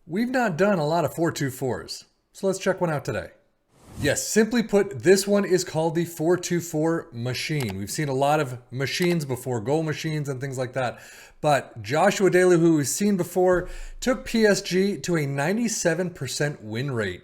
We've not done a lot of 4-2-4s, so let's check one out today. Yes, simply put, this one is called the 4-2-4 machine. We've seen a lot of machines before, goal machines and things like that. But Joshua Daly, who we've seen before, took PSG to a 97% win rate.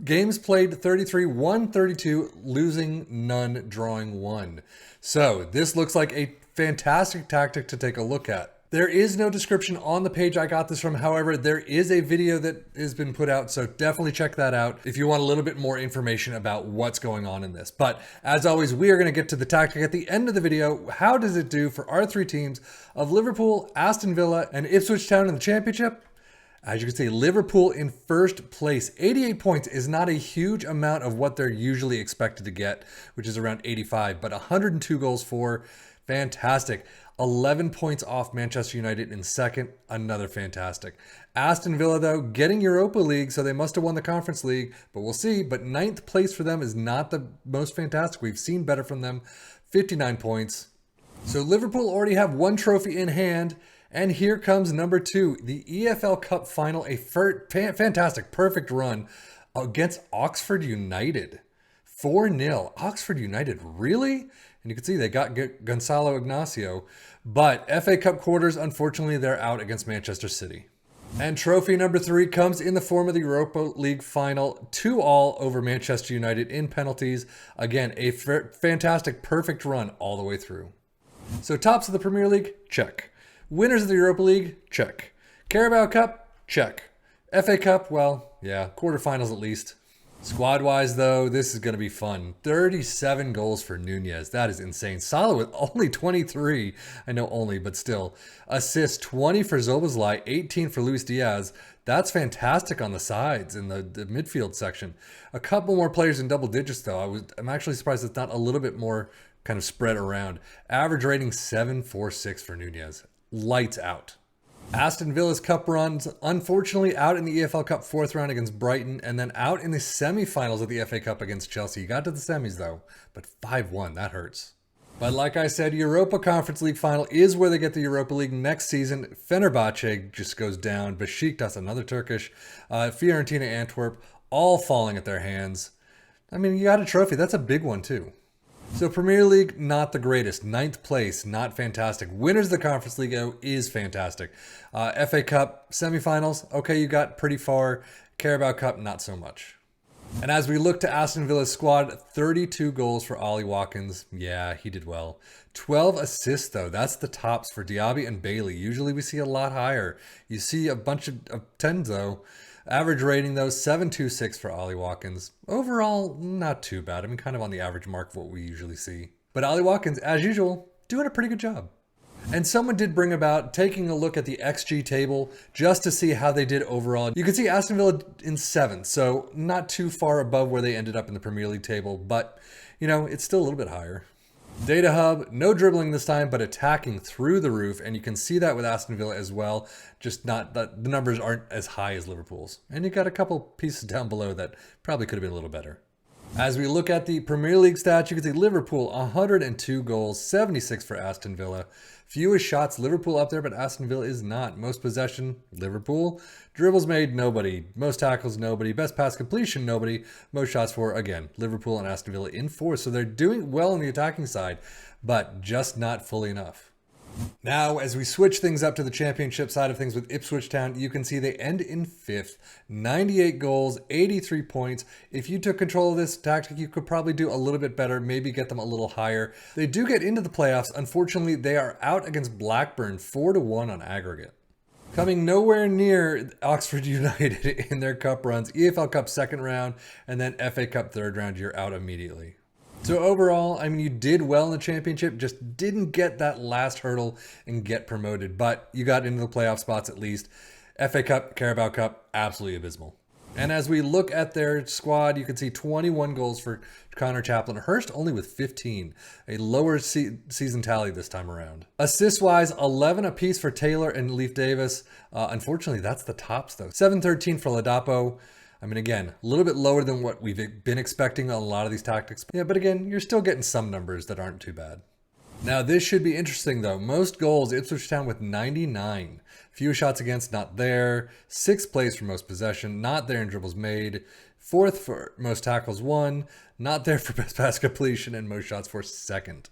Games played 33, won 32, losing none, drawing 1. So this looks like a fantastic tactic to take a look at. There is no description on the page I got this from. However, there is a video that has been put out, so definitely check that out if you want a little bit more information about what's going on in this. But as always, we are going to get to the tactic at the end of the video. How does it do for our three teams of Liverpool, Aston Villa, and Ipswich Town in the championship? As you can see, Liverpool in first place. 88 points is not a huge amount of what they're usually expected to get, which is around 85, but 102 goals for. Fantastic. 11 points off Manchester United in second. Another fantastic. Aston Villa, though, getting Europa League, so they must have won the Conference League, but we'll see. But 9th place for them is not the most fantastic. We've seen better from them. 59 points. So Liverpool already have one trophy in hand. And here comes number 2, the EFL Cup final, a fantastic, perfect run against Oxford United. 4-0. Oxford United, really? And you can see they got Gonzalo Ignacio. But FA Cup quarters, unfortunately, they're out against Manchester City. And trophy number 3 comes in the form of the Europa League final, 2-2 over Manchester United in penalties. Again, a fantastic, perfect run all the way through. So tops of the Premier League, check. Winners of the Europa League, check. Carabao Cup, check. FA Cup, well, yeah, quarterfinals at least. Squad-wise, though, this is going to be fun. 37 goals for Nunez. That is insane. Salah with only 23. I know only, but still. Assists, 20 for Szoboszlai, 18 for Luis Diaz. That's fantastic on the sides in the midfield section. A couple more players in double digits, though. I'm actually surprised it's not a little bit more kind of spread around. Average rating 7.46 for Nunez. Lights out. Aston Villa's cup runs, unfortunately out in the EFL Cup 4th round against Brighton, and then out in the semi-finals of the FA Cup against Chelsea. You got to the semis though, but 5-1, that hurts. But like I said, Europa Conference League final is where they get the Europa League next season. Fenerbahce just goes down. Besiktas, another Turkish. Fiorentina, Antwerp, all falling at their hands. I mean, you got a trophy. That's a big one too. So Premier League, not the greatest. 9th place, not fantastic. Winners of the Conference League is fantastic. FA Cup semifinals, okay, you got pretty far. Carabao Cup, not so much. And as we look to Aston Villa's squad, 32 goals for Ollie Watkins. Yeah, he did well. 12 assists, though. That's the tops for Diaby and Bailey. Usually we see a lot higher. You see a bunch of 10s, though. Average rating, though, 7.26 for Ollie Watkins. Overall, not too bad. I mean, kind of on the average mark of what we usually see. But Ollie Watkins, as usual, doing a pretty good job. And someone did bring about taking a look at the XG table just to see how they did overall. You can see Aston Villa in 7th, so not too far above where they ended up in the Premier League table, but, you know, it's still a little bit higher. Data Hub, no dribbling this time, but attacking through the roof. And you can see that with Aston Villa as well. Just not that the numbers aren't as high as Liverpool's. And you got a couple pieces down below that probably could have been a little better. As we look at the Premier League stats, you can see Liverpool, 102 goals, 76 for Aston Villa. Fewest shots, Liverpool up there, but Aston Villa is not. Most possession, Liverpool. Dribbles made, nobody. Most tackles, nobody. Best pass completion, nobody. Most shots for, again, Liverpool and Aston Villa in 4th. So they're doing well on the attacking side, but just not fully enough. Now, as we switch things up to the championship side of things with Ipswich Town, you can see they end in 5th, 98 goals, 83 points. If you took control of this tactic, you could probably do a little bit better, maybe get them a little higher. They do get into the playoffs. Unfortunately, they are out against Blackburn, 4-1 on aggregate. Coming nowhere near Oxford United in their cup runs, EFL Cup 2nd round, and then FA Cup 3rd round, you're out immediately. So overall, I mean, you did well in the championship, just didn't get that last hurdle and get promoted, but you got into the playoff spots at least. FA Cup, Carabao Cup, absolutely abysmal. And as we look at their squad, you can see 21 goals for Connor Chaplin. Hurst only with 15, a lower season tally this time around. Assists-wise, 11 apiece for Taylor and Leif Davis. Unfortunately, that's the tops, though. 7.13 for Ladapo. I mean, again, a little bit lower than what we've been expecting on a lot of these tactics. Yeah, but again, you're still getting some numbers that aren't too bad. Now, this should be interesting, though. Most goals, Ipswich Town with 99. Few shots against, not there. 6th place for most possession, not there in dribbles made. 4th for most tackles won, not there for best pass completion, and most shots for 2nd.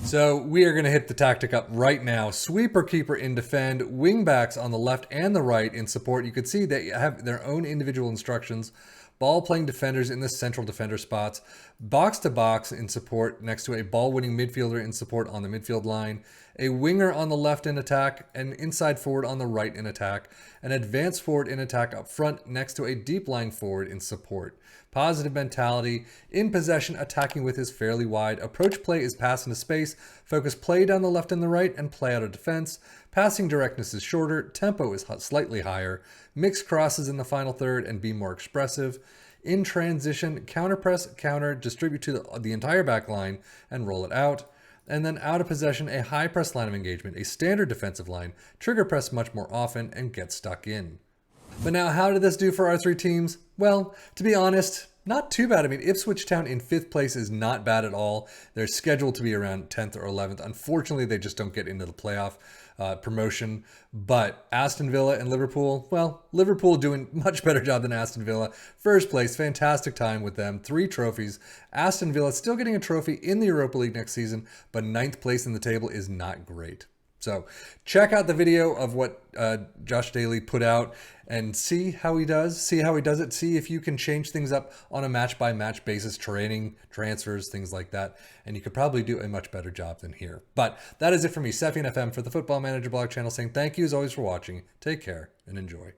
So we are going to hit the tactic up right now. Sweeper keeper in defend, wingbacks on the left and the right in support. You can see they have their own individual instructions. Ball playing defenders in the central defender spots. Box to box in support next to a ball winning midfielder in support on the midfield line. A winger on the left in attack, an inside forward on the right in attack, an advanced forward in attack up front next to a deep lying forward in support. Positive mentality, in possession, attacking width is fairly wide. Approach play is pass into space. Focus play down the left and the right and play out of defense. Passing directness is shorter. Tempo is slightly higher. Mix crosses in the final third and be more expressive. In transition, counter press, counter, distribute to the entire back line and roll it out. And then out of possession, a high press line of engagement, a standard defensive line, trigger press much more often, and get stuck in. But now, how did this do for our 3 teams? Well, to be honest, not too bad. I mean, Ipswich Town in 5th place is not bad at all. They're scheduled to be around 10th or 11th. Unfortunately, they just don't get into the playoff promotion. But Aston Villa and Liverpool, well, Liverpool doing much better job than Aston Villa. 1st place, fantastic time with them. 3 trophies. Aston Villa still getting a trophy in the Europa League next season, but 9th place in the table is not great. So check out the video of what Josh Daly put out and see how he does. See how he does it. See if you can change things up on a match-by-match basis, training, transfers, things like that. And you could probably do a much better job than here. But that is it for me, Sefian FM, for the Football Manager blog channel, saying thank you as always for watching. Take care and enjoy.